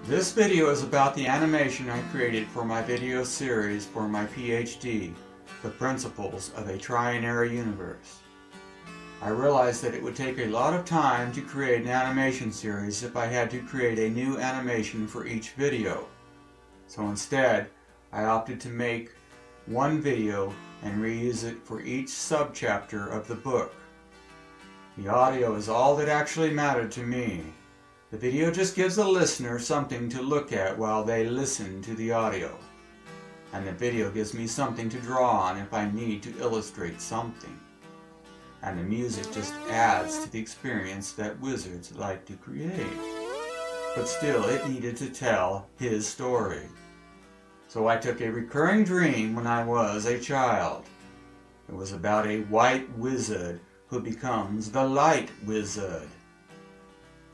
This video is about the animation I created for my video series for my PhD, The Principles of a Trinary Universe. I realized that it would take a lot of time to create an animation series if I had to create a new animation for each video. So instead, I opted to make one video and reuse it for each subchapter of the book. The audio is all that actually mattered to me. The video just gives the listener something to look at while they listen to the audio. And the video gives me something to draw on if I need to illustrate something. And the music just adds to the experience that wizards like to create. But still, it needed to tell his story. So I took a recurring dream when I was a child. It was about a white wizard who becomes the light wizard.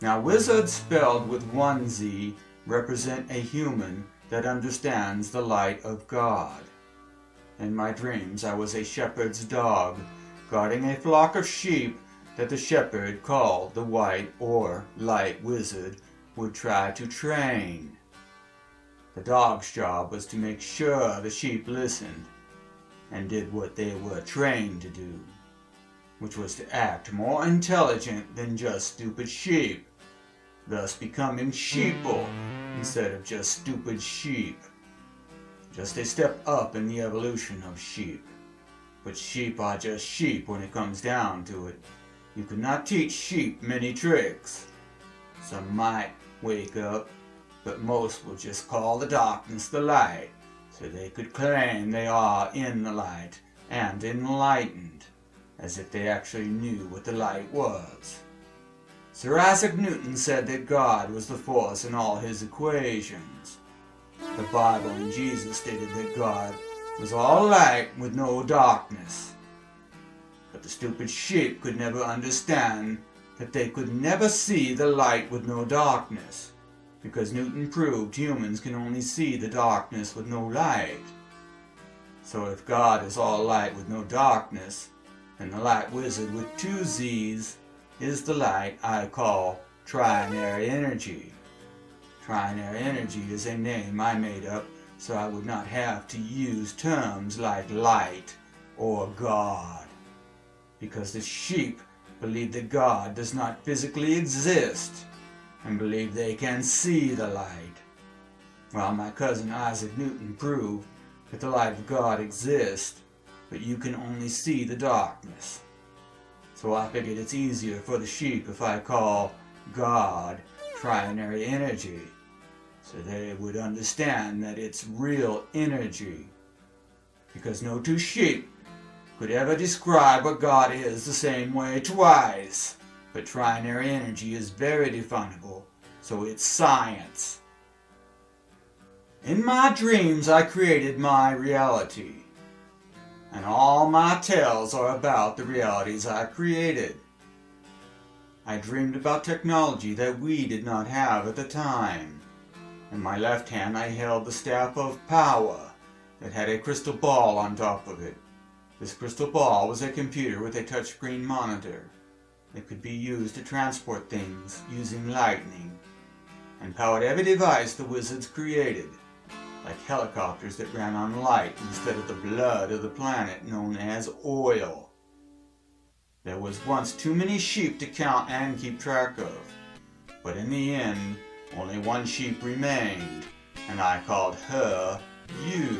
Now, wizards spelled with one Z represent a human that understands the light of God. In my dreams, I was a shepherd's dog, guarding a flock of sheep that the shepherd, called the white or light wizard, would try to train. The dog's job was to make sure the sheep listened and did what they were trained to do, which was to act more intelligent than just stupid sheep, thus becoming sheeple instead of just stupid sheep. Just a step up in the evolution of sheep. But sheep are just sheep when it comes down to it. You could not teach sheep many tricks. Some might wake up, but most will just call the darkness the light, so they could claim they are in the light and enlightened, as if they actually knew what the light was. Sir Isaac Newton said that God was the force in all his equations. The Bible and Jesus stated that God was all light with no darkness. But the stupid sheep could never understand that they could never see the light with no darkness, because Newton proved humans can only see the darkness with no light. So if God is all light with no darkness, then the light wizard with two Z's is the light I call Trinary Energy. Trinary Energy is a name I made up so I would not have to use terms like light or God, because the sheep believe that God does not physically exist and believe they can see the light, while my cousin Isaac Newton proved that the light of God exists, but you can only see the darkness. So I figured it's easier for the sheep if I call God Trinary Energy, so they would understand that it's real energy, because no two sheep could ever describe what God is the same way twice. But Trinary Energy is very definable, so it's science. In my dreams, I created my reality, and all my tales are about the realities I created. I dreamed about technology that we did not have at the time. In my left hand, I held the staff of power that had a crystal ball on top of it. This crystal ball was a computer with a touchscreen monitor. It could be used to transport things using lightning, and powered every device the wizards created, like helicopters that ran on light instead of the blood of the planet known as oil. There was once too many sheep to count and keep track of, but in the end, only one sheep remained, and I called her you.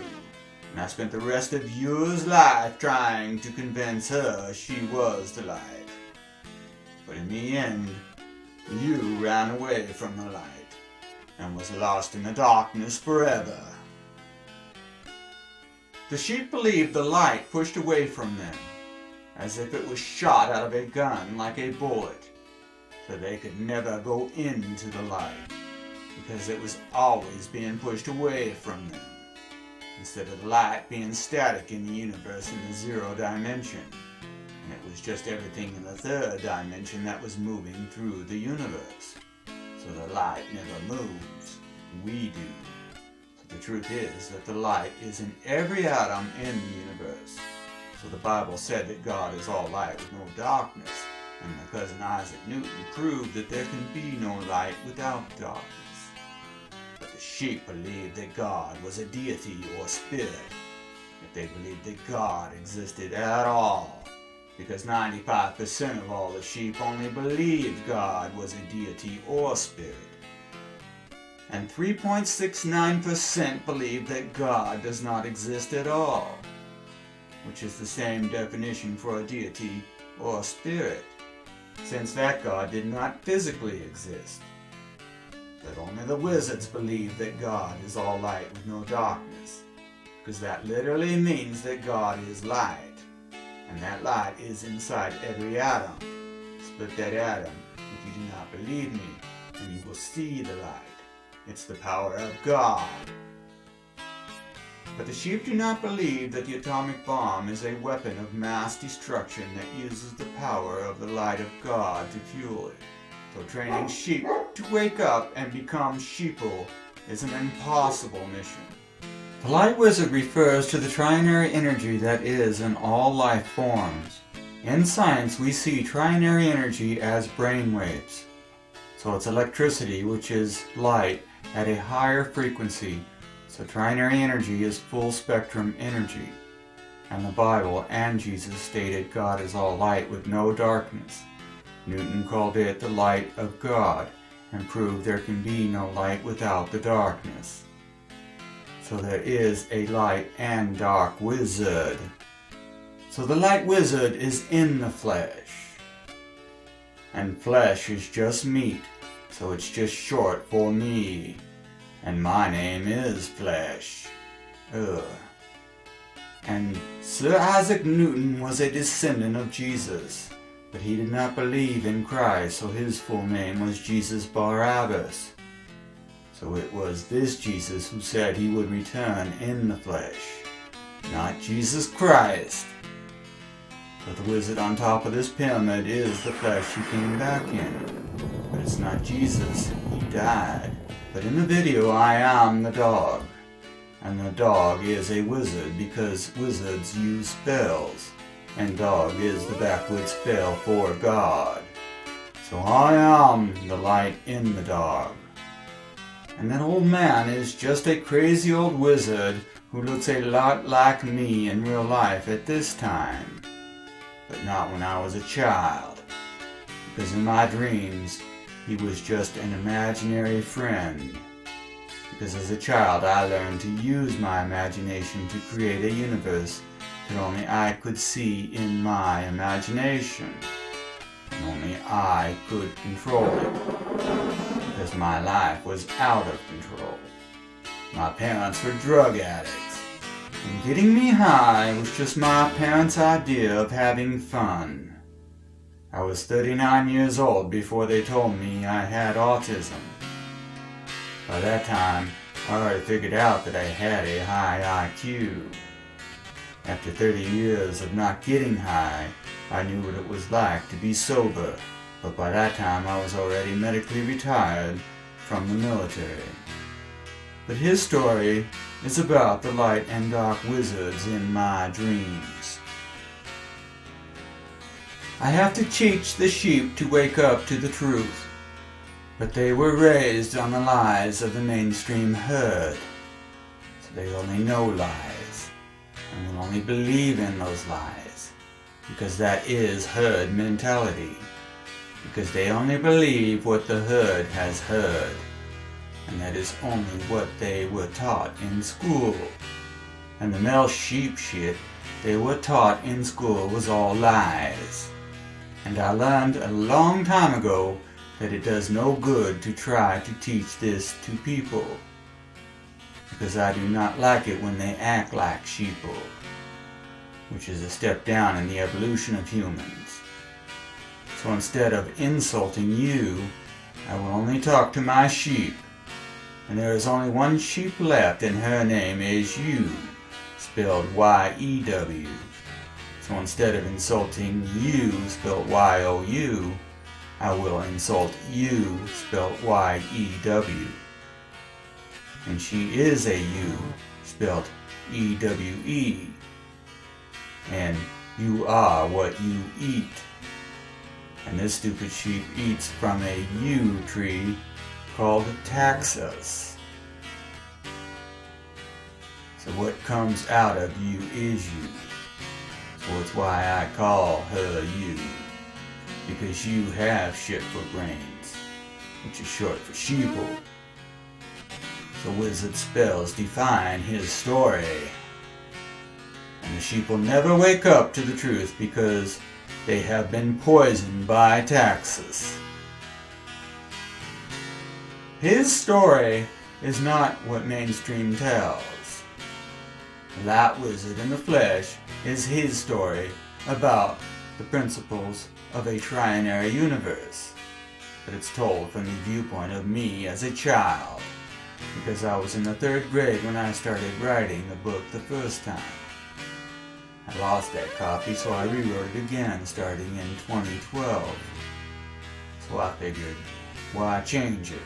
And I spent the rest of yours life trying to convince her she was the light. But in the end, you ran away from the light and was lost in the darkness forever. The sheep believed the light pushed away from them, as if it was shot out of a gun like a bullet, so they could never go into the light, because it was always being pushed away from them, instead of the light being static in the universe in the zero dimension. And it was just everything in the third dimension that was moving through the universe. So the light never moves. We do. So the truth is that the light is in every atom in the universe. So the Bible said that God is all light with no darkness. And my cousin Isaac Newton proved that there can be no light without darkness. sheep believed that God was a deity or spirit, if they believed that God existed at all, because 95% of all the sheep only believed God was a deity or spirit. And 3.69% believe that God does not exist at all, which is the same definition for a deity or spirit, since that God did not physically exist. But only the wizards believe that God is all light with no darkness, because that literally means that God is light, and that light is inside every atom. Split that atom if you do not believe me, and you will see the light. It's the power of God. But the sheep do not believe that the atomic bomb is a weapon of mass destruction that uses the power of the light of God to fuel it. So training sheep to wake up and become sheeple is an impossible mission. The light wizard refers to the trinary energy that is in all life forms. In science, we see trinary energy as brainwaves. So it's electricity, which is light, at a higher frequency. So trinary energy is full spectrum energy. And the Bible and Jesus stated God is all light with no darkness. Newton called it the light of God and proved there can be no light without the darkness. So there is a light and dark wizard. So the light wizard is in the flesh. And flesh is just meat, so it's just short for me. And my name is Flesh. And Sir Isaac Newton was a descendant of Jesus, but he did not believe in Christ, so his full name was Jesus Barabbas. So it was this Jesus who said he would return in the flesh, not Jesus Christ. But the wizard on top of this pyramid is the flesh he came back in. But it's not Jesus, he died. But in the video I am the dog. And the dog is a wizard because wizards use spells. And dog is the backwoods spell for God. So I am the light in the dog. And that old man is just a crazy old wizard who looks a lot like me in real life at this time. But not when I was a child. Because in my dreams, he was just an imaginary friend. Because as a child I learned to use my imagination to create a universe that only I could see in my imagination. And only I could control it. Because my life was out of control. My parents were drug addicts. And getting me high was just my parents' idea of having fun. I was 39 years old before they told me I had autism. By that time, I already figured out that I had a high IQ. After 30 years of not getting high, I knew what it was like to be sober, but by that time I was already medically retired from the military. But his story is about the light and dark wizards in my dreams. I have to teach the sheep to wake up to the truth, but they were raised on the lies of the mainstream herd, so they only know lies, and will only believe in those lies, because that is herd mentality, because they only believe what the herd has heard, and that is only what they were taught in school. And the male sheep shit they were taught in school was all lies. And I learned a long time ago that it does no good to try to teach this to people, because I do not like it when they act like sheeple, which is a step down in the evolution of humans. So instead of insulting you, I will only talk to my sheep, and there is only one sheep left, and her name is you, spelled Y-E-W. So instead of insulting you, spelled Y-O-U, I will insult you, spelled Y-E-W. And she is a U, spelled E-W-E. And you are what you eat. And this stupid sheep eats from a yew tree called Taxus. So what comes out of you is you. So it's why I call her you. Because you have shit for brains, which is short for sheeple. So Wizzard spells define his story. And the sheep will never wake up to the truth because they have been poisoned by taxes. His story is not what mainstream tells. That Wizzard in the flesh is his story about the principles of a trinary universe. But it's told from the viewpoint of me as a child, because I was in the 3rd grade when I started writing the book the first time. I lost that copy, so I rewrote it again starting in 2012. So I figured, why change it?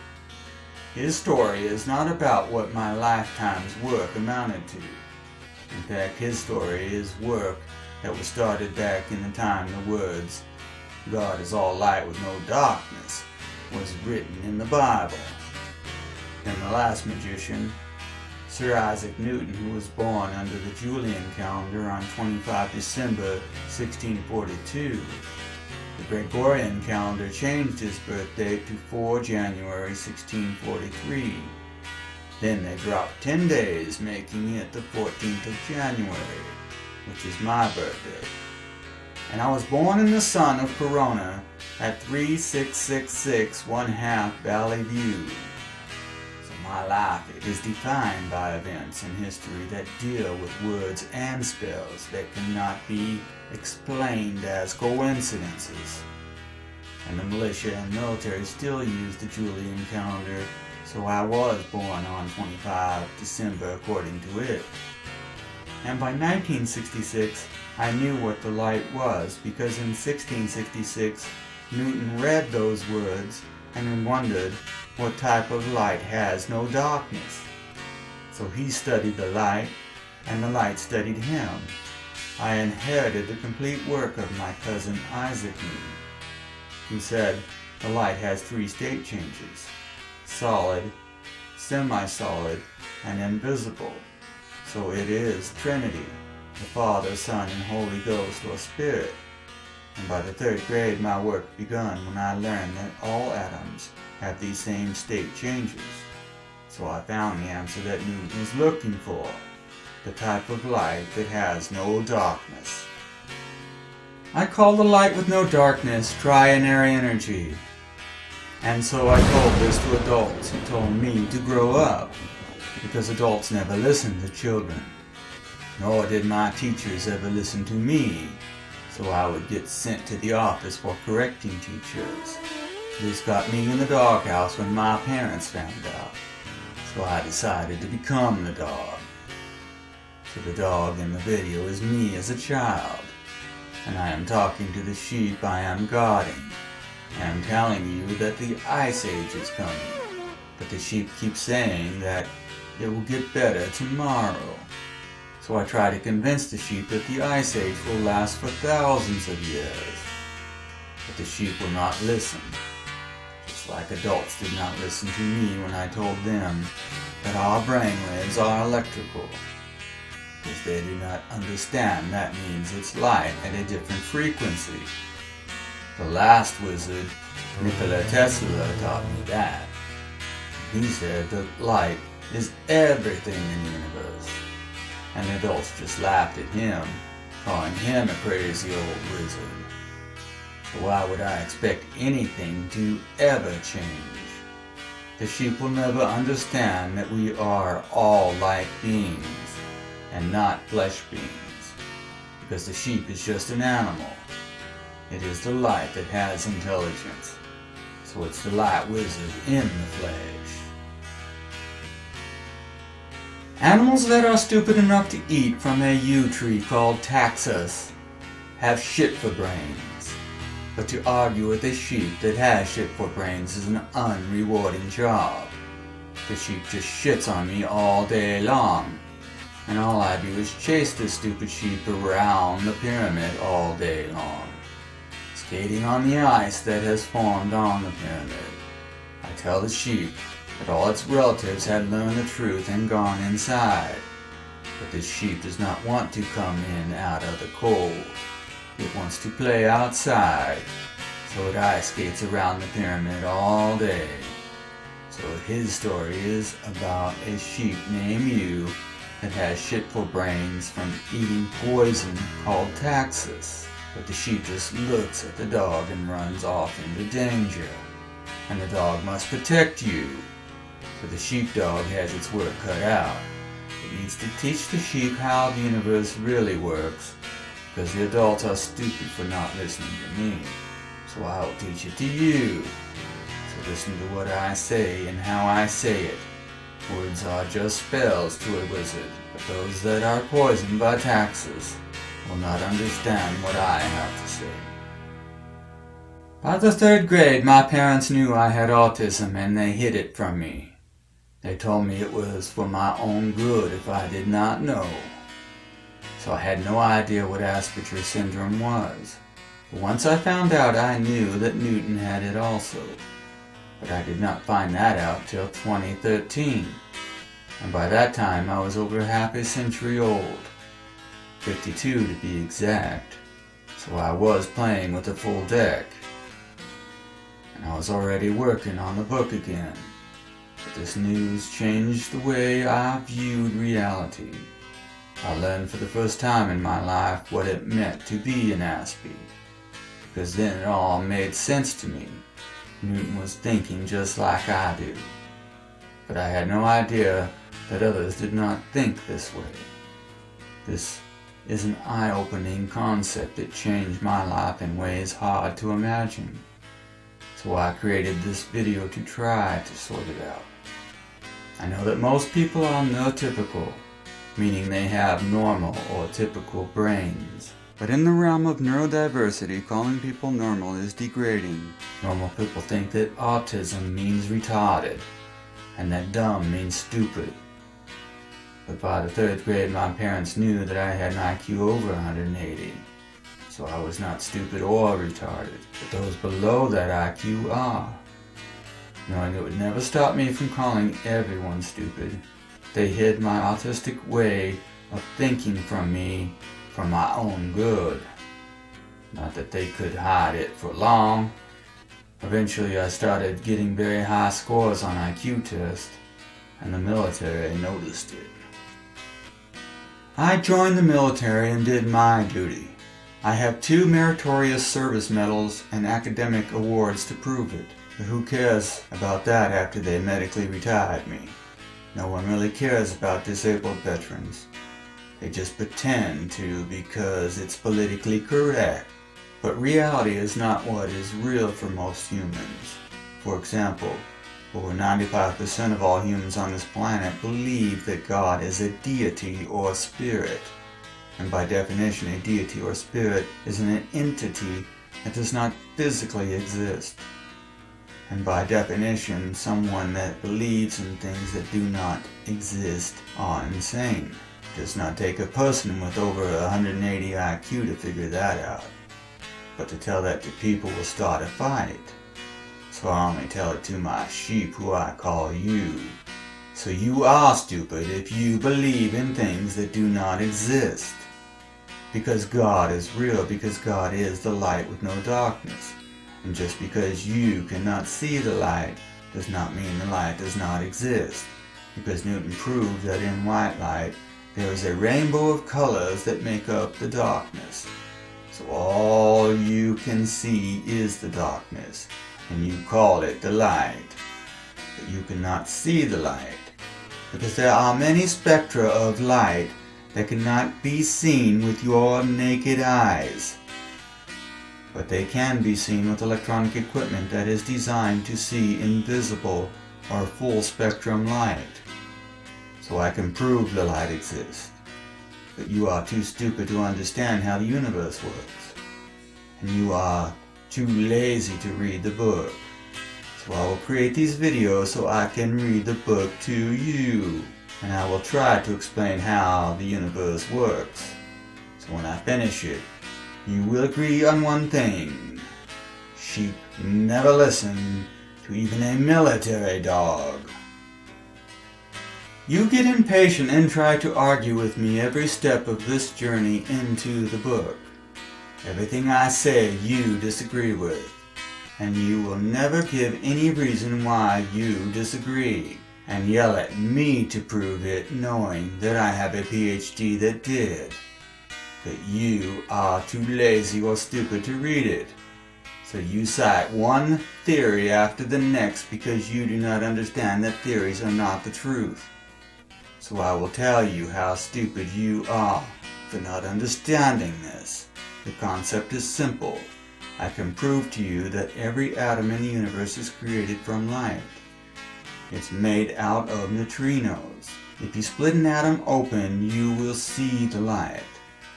His story is not about what my lifetime's work amounted to. In fact, his story is work that was started back in the time the words, God is all light with no darkness, was written in the Bible. And the last magician, Sir Isaac Newton, who was born under the Julian calendar on 25 December 1642. The Gregorian calendar changed his birth date to 4 January 1643. Then they dropped 10 days, making it the 14th of January, which is my birthday. And I was born in the sun of Corona at 3666 1/2 Valley View. So my life is defined by events in history that deal with words and spells that cannot be explained as coincidences. And the militia and military still use the Julian calendar, so I was born on 25 December according to it. And by 1966, I knew what the light was, because in 1666, Newton read those words and then wondered what type of light has no darkness. So he studied the light, and the light studied him. I inherited the complete work of my cousin Isaac Newton, who said the light has 3 state changes: solid, semi-solid, and invisible. So it is Trinity, the Father, Son, and Holy Ghost, or Spirit. And by the 3rd grade, my work begun when I learned that all atoms have these same state changes. So I found the answer that Newton was looking for, the type of light that has no darkness. I call the light with no darkness trinary energy. And so I told this to adults who told me to grow up, because adults never listen to children. Nor did my teachers ever listen to me, so I would get sent to the office for correcting teachers. This got me in the doghouse when my parents found out, so I decided to become the dog. So the dog in the video is me as a child, and I am talking to the sheep I am guarding. I am telling you that the Ice Age is coming, but the sheep keep saying that it will get better tomorrow. So I try to convince the sheep that the Ice Age will last for thousands of years. But the sheep will not listen, just like adults did not listen to me when I told them that our brainwaves are electrical, because they do not understand that means it's light at a different frequency. The last wizard, Nikola Tesla, taught me that. He said that light is everything in the universe. And adults just laughed at him, calling him a crazy old wizard. So why would I expect anything to ever change? The sheep will never understand that we are all light beings, and not flesh beings, because the sheep is just an animal. It is the light that has intelligence, so it's the light wizard in the flesh. Animals that are stupid enough to eat from a yew tree called taxus have shit for brains. But to argue with a sheep that has shit for brains is an unrewarding job. The sheep just shits on me all day long, and all I do is chase this stupid sheep around the pyramid all day long, skating on the ice that has formed on the pyramid. I tell the sheep that all its relatives had learned the truth and gone inside. But this sheep does not want to come in out of the cold. It wants to play outside, so it ice skates around the pyramid all day. So his story is about a sheep named you that has shitful brains from eating poison called taxus. But the sheep just looks at the dog and runs off into danger. And the dog must protect you. But the sheepdog has its work cut out. It needs to teach the sheep how the universe really works, because the adults are stupid for not listening to me. So I'll teach it to you. So listen to what I say and how I say it. Words are just spells to a wizard, but those that are poisoned by taxes will not understand what I have to say. By the 3rd grade, my parents knew I had autism and they hid it from me. They told me it was for my own good if I did not know. So I had no idea what Asperger's syndrome was. But once I found out, I knew that Newton had it also. But I did not find that out till 2013. And by that time I was over half a century old. 52 to be exact. So I was playing with a full deck. And I was already working on the book again. But this news changed the way I viewed reality. I learned for the first time in my life what it meant to be an Aspie. Because then it all made sense to me. Newton was thinking just like I do. But I had no idea that others did not think this way. This is an eye-opening concept that changed my life in ways hard to imagine. So I created this video to try to sort it out. I know that most people are neurotypical, meaning they have normal or typical brains. But in the realm of neurodiversity, calling people normal is degrading. Normal people think that autism means retarded, and that dumb means stupid. But by the 3rd grade, my parents knew that I had an IQ over 180. So I was not stupid or retarded, but those below that IQ are. Knowing it would never stop me from calling everyone stupid, they hid my autistic way of thinking from me for my own good. Not that they could hide it for long. Eventually I started getting very high scores on IQ tests, and the military noticed it. I joined the military and did my duty. I have 2 meritorious service medals and academic awards to prove it. But who cares about that after they medically retired me? No one really cares about disabled veterans. They just pretend to because it's politically correct. But reality is not what is real for most humans. For example, over 95% of all humans on this planet believe that God is a deity or spirit. And by definition, a deity or spirit is an entity that does not physically exist. And by definition, someone that believes in things that do not exist are insane. It does not take a person with over 180 IQ to figure that out. But to tell that to people will start a fight. So I only tell it to my sheep, who I call you. So you are stupid if you believe in things that do not exist. Because God is real, because God is the light with no darkness. And just because you cannot see the light does not mean the light does not exist. Because Newton proved that in white light there is a rainbow of colors that make up the darkness. So all you can see is the darkness, and you call it the light. But you cannot see the light, because there are many spectra of light that cannot be seen with your naked eyes. But they can be seen with electronic equipment that is designed to see invisible or full spectrum light. So I can prove the light exists. But you are too stupid to understand how the universe works. And you are too lazy to read the book. So I will create these videos so I can read the book to you. And I will try to explain how the universe works. So when I finish it, you will agree on one thing. Sheep never listen to even a military dog. You get impatient and try to argue with me every step of this journey into the book. Everything I say you disagree with, and you will never give any reason why you disagree, and yell at me to prove it, knowing that I have a PhD that did. But you are too lazy or stupid to read it. So you cite one theory after the next because you do not understand that theories are not the truth. So I will tell you how stupid you are for not understanding this. The concept is simple. I can prove to you that every atom in the universe is created from light. It's made out of neutrinos. If you split an atom open, you will see the light.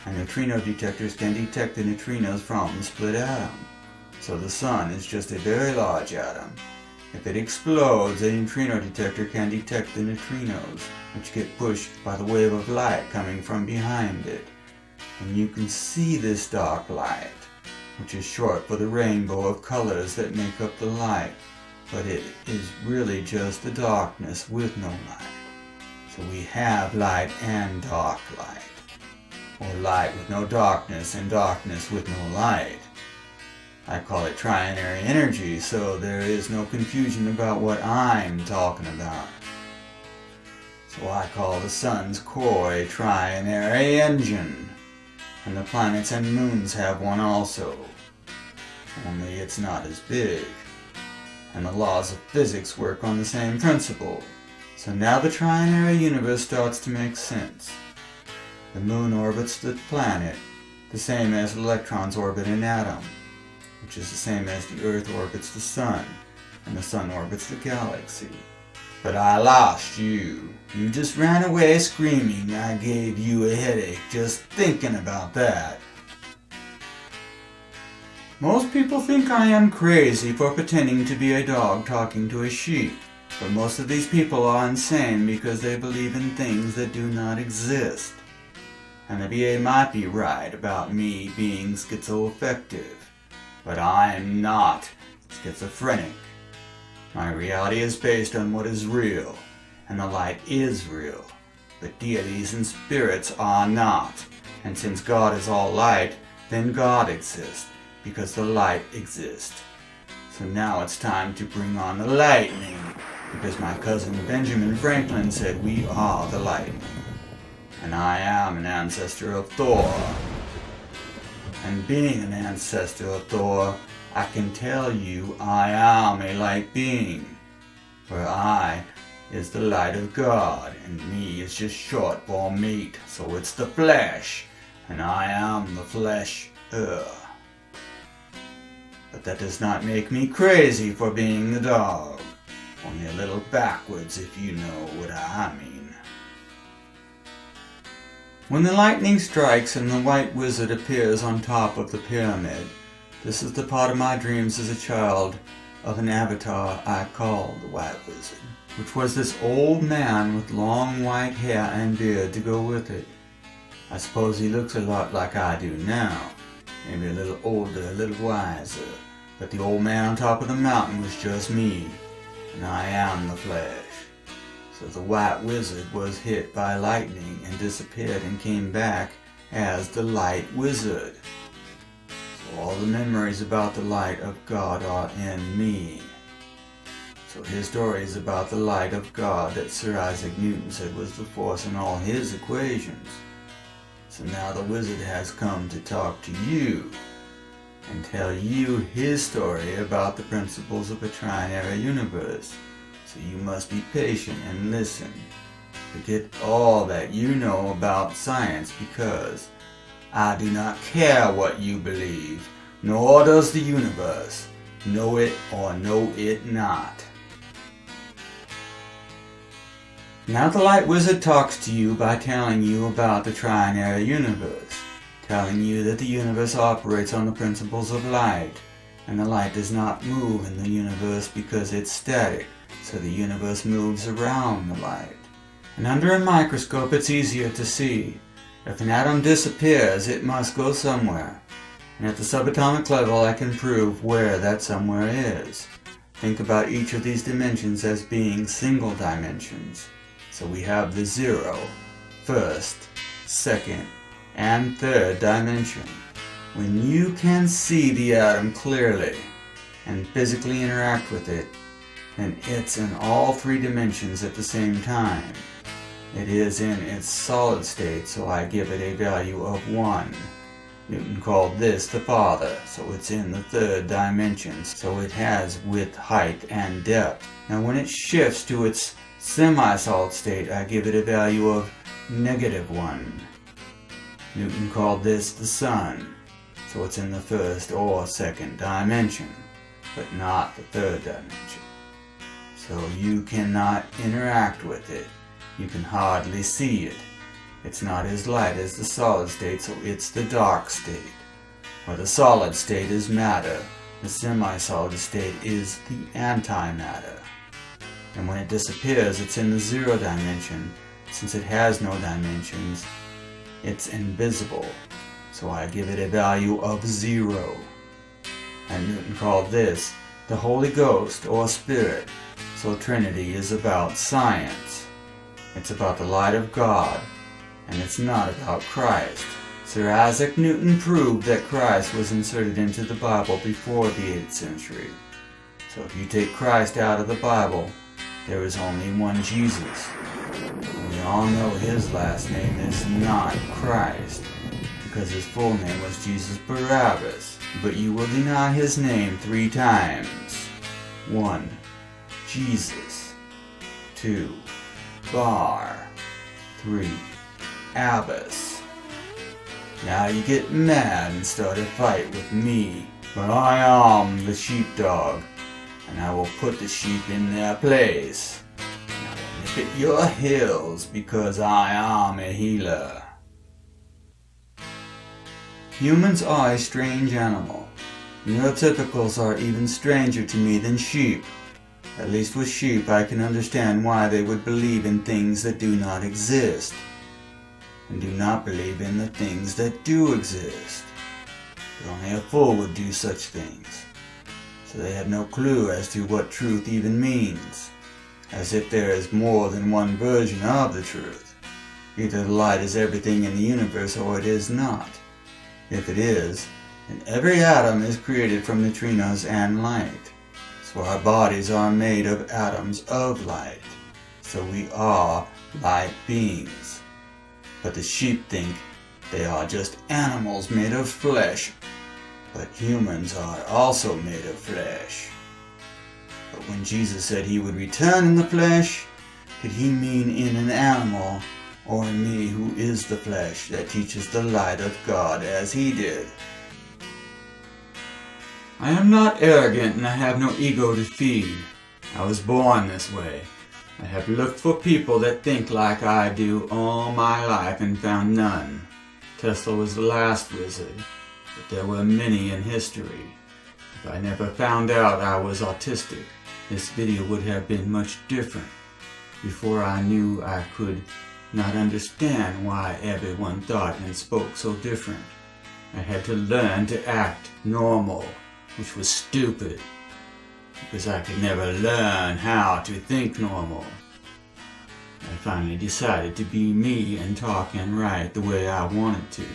And neutrino detectors can detect the neutrinos from the split atom. So the sun is just a very large atom. If it explodes, a neutrino detector can detect the neutrinos, which get pushed by the wave of light coming from behind it. And you can see this dark light, which is short for the rainbow of colors that make up the light, but it is really just the darkness with no light. So we have light and dark light, or light with no darkness and darkness with no light. I call it trinary energy, so there is no confusion about what I'm talking about. So I call the sun's core a trinary engine. And the planets and moons have one also, only it's not as big. And the laws of physics work on the same principle. So now the trinary universe starts to make sense. The moon orbits the planet, the same as electrons orbit an atom, which is the same as the Earth orbits the sun, and the sun orbits the galaxy. But I lost you. You just ran away screaming. I gave you a headache just thinking about that. Most people think I am crazy for pretending to be a dog talking to a sheep. But most of these people are insane because they believe in things that do not exist. And the VA might be right about me being schizoaffective. But I am not schizophrenic. My reality is based on what is real, and the light is real, but deities and spirits are not. And since God is all light, then God exists, because the light exists. So now it's time to bring on the lightning, because my cousin Benjamin Franklin said we are the lightning. And I am an ancestor of Thor. And being an ancestor of Thor, I can tell you I am a light being, where I is the light of God, and me is just short for meat, so it's the flesh, and I am the flesh. But that does not make me crazy for being the dog, only a little backwards if you know what I mean. When the lightning strikes and the white wizard appears on top of the pyramid, this is the part of my dreams as a child of an avatar I called the White Wizard, which was this old man with long white hair and beard to go with it. I suppose he looks a lot like I do now, maybe a little older, a little wiser, but the old man on top of the mountain was just me, and I am the flesh. So the White Wizard was hit by lightning and disappeared and came back as the Light Wizard. So all the memories about the light of God are in me. So his story is about the light of God that Sir Isaac Newton said was the force in all his equations. So now the wizard has come to talk to you and tell you his story about the principles of a trinary universe. So you must be patient and listen. Forget all that you know about science, because I do not care what you believe, nor does the universe. Know it or know it not. Now the Light Wizard talks to you by telling you about the trinary universe, telling you that the universe operates on the principles of light, and the light does not move in the universe because it's static, so the universe moves around the light. And under a microscope it's easier to see. If an atom disappears, it must go somewhere. And at the subatomic level I can prove where that somewhere is. Think about each of these dimensions as being single dimensions. So we have the 0, first, second, and third dimension. When you can see the atom clearly and physically interact with it, then it's in all three dimensions at the same time. It is in its solid state, so I give it a value of 1. Newton called this the father, so it's in the third dimension, so it has width, height, and depth. Now when it shifts to its semi-solid state, I give it a value of -1. Newton called this the sun, so it's in the first or second dimension, but not the third dimension. So you cannot interact with it. You can hardly see it. It's not as light as the solid state, so it's the dark state. Where the solid state is matter, the semi-solid state is the antimatter. And when it disappears, it's in the 0 dimension. Since it has no dimensions, it's invisible, so I give it a value of 0. And Newton called this the Holy Ghost or Spirit, so Trinity is about science. It's about the light of God, and it's not about Christ. Sir Isaac Newton proved that Christ was inserted into the Bible before the 8th century. So if you take Christ out of the Bible, there is only one Jesus. We all know his last name is not Christ, because his full name was Jesus Barabbas. But you will deny his name 3 times. 1. Jesus. 2. Bar. 3. Abbas. Now you get mad and start a fight with me, but I am the sheepdog, and I will put the sheep in their place. And I will nip at your heels because I am a healer. Humans are a strange animal. Neurotypicals are even stranger to me than sheep. At least with sheep I can understand why they would believe in things that do not exist, and do not believe in the things that do exist. But only a fool would do such things. So they have no clue as to what truth even means, as if there is more than one version of the truth. Either the light is everything in the universe or it is not. If it is, then every atom is created from neutrinos and light. So our bodies are made of atoms of light. So we are light beings. But the sheep think they are just animals made of flesh. But humans are also made of flesh. But when Jesus said he would return in the flesh, did he mean in an animal, or in me who is the flesh that teaches the light of God as he did? I am not arrogant and I have no ego to feed. I was born this way. I have looked for people that think like I do all my life and found none. Tesla was the last wizard, but there were many in history. If I never found out I was autistic, this video would have been much different. Before I knew I could not understand why everyone thought and spoke so different. I had to learn to act normal, which was stupid, because I could never learn how to think normal. I finally decided to be me and talk and write the way I wanted to.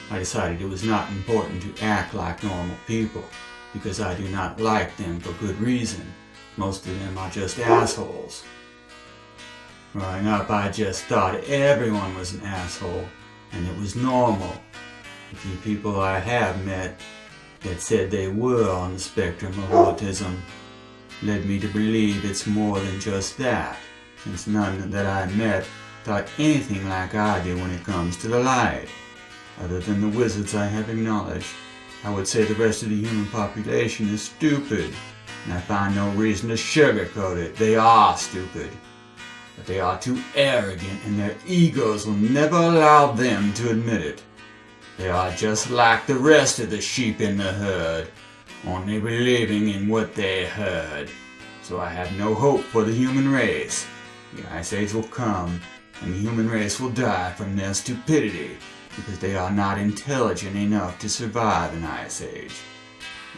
I decided it was not important to act like normal people, because I do not like them for good reason. Most of them are just assholes. Growing up, I just thought everyone was an asshole, and it was normal. The few people I have met that said they were on the spectrum of autism led me to believe it's more than just that, since none that I met thought anything like I do when it comes to the light. Other than the wizards I have acknowledged, I would say the rest of the human population is stupid, and I find no reason to sugarcoat it. They are stupid, but they are too arrogant and their egos will never allow them to admit it. They are just like the rest of the sheep in the herd, only believing in what they heard. So I have no hope for the human race. The Ice Age will come, and the human race will die from their stupidity, because they are not intelligent enough to survive an Ice Age.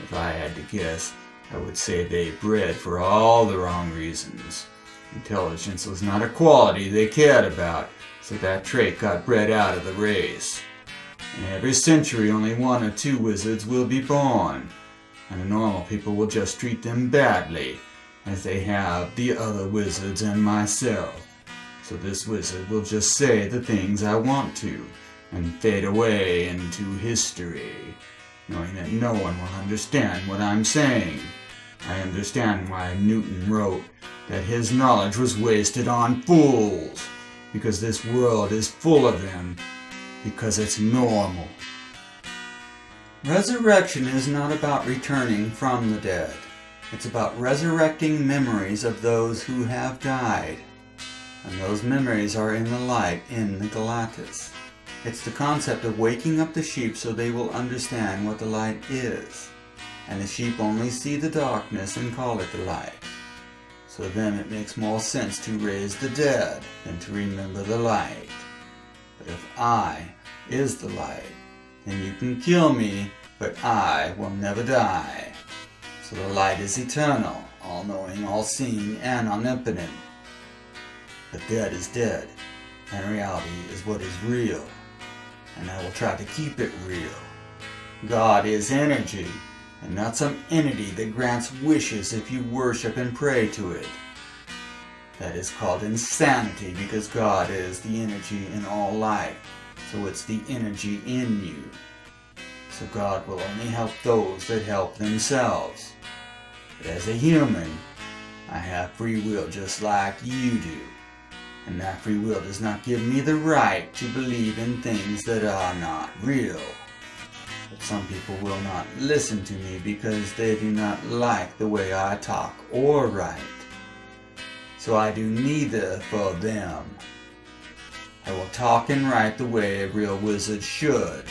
If I had to guess, I would say they bred for all the wrong reasons. Intelligence was not a quality they cared about, so that trait got bred out of the race. In every century, only 1 or 2 wizards will be born, and the normal people will just treat them badly, as they have the other wizards and myself. So this wizard will just say the things I want to, and fade away into history, knowing that no one will understand what I'm saying. I understand why Newton wrote that his knowledge was wasted on fools, because this world is full of them, because it's normal. Resurrection is not about returning from the dead. It's about resurrecting memories of those who have died. And those memories are in the light in the Galatas. It's the concept of waking up the sheep so they will understand what the light is. And the sheep only see the darkness and call it the light. So then it makes more sense to raise the dead than to remember the light. But if I is the light, then you can kill me, but I will never die. So the light is eternal, all-knowing, all-seeing, and omnipotent. The dead is dead, and reality is what is real, and I will try to keep it real. God is energy, and not some entity that grants wishes if you worship and pray to it. That is called insanity, because God is the energy in all life, so it's the energy in you. So God will only help those that help themselves. But as a human, I have free will just like you do. And that free will does not give me the right to believe in things that are not real. But some people will not listen to me because they do not like the way I talk or write. So I do neither for them. I will talk and write the way a real wizard should.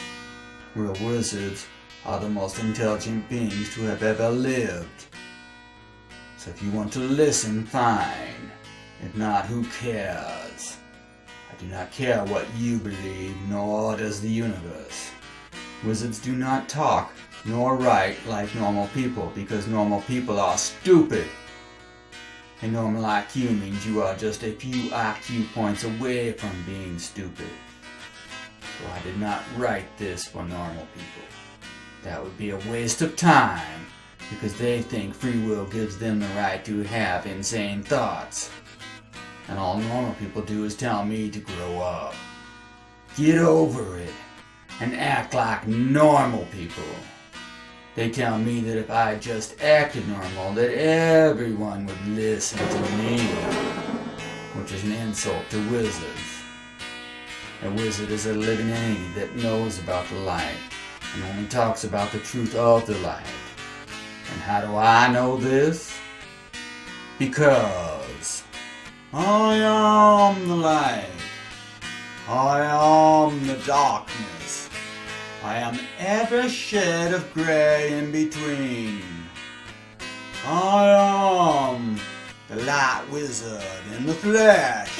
Real wizards are the most intelligent beings to have ever lived. So if you want to listen, fine. If not, who cares? I do not care what you believe, nor does the universe. Wizards do not talk nor write like normal people, because normal people are stupid. A normal IQ means you are just a few IQ points away from being stupid. So I did not write this for normal people. That would be a waste of time, because they think free will gives them the right to have insane thoughts. And all normal people do is tell me to grow up. Get over it and act like normal people. They tell me that if I just acted normal, that everyone would listen to me, which is an insult to wizards. A wizard is a living entity that knows about the light and only talks about the truth of the light. And how do I know this? Because I am the light. I am the darkness. I am every shade of grey in between. I am the light wizard in the flesh.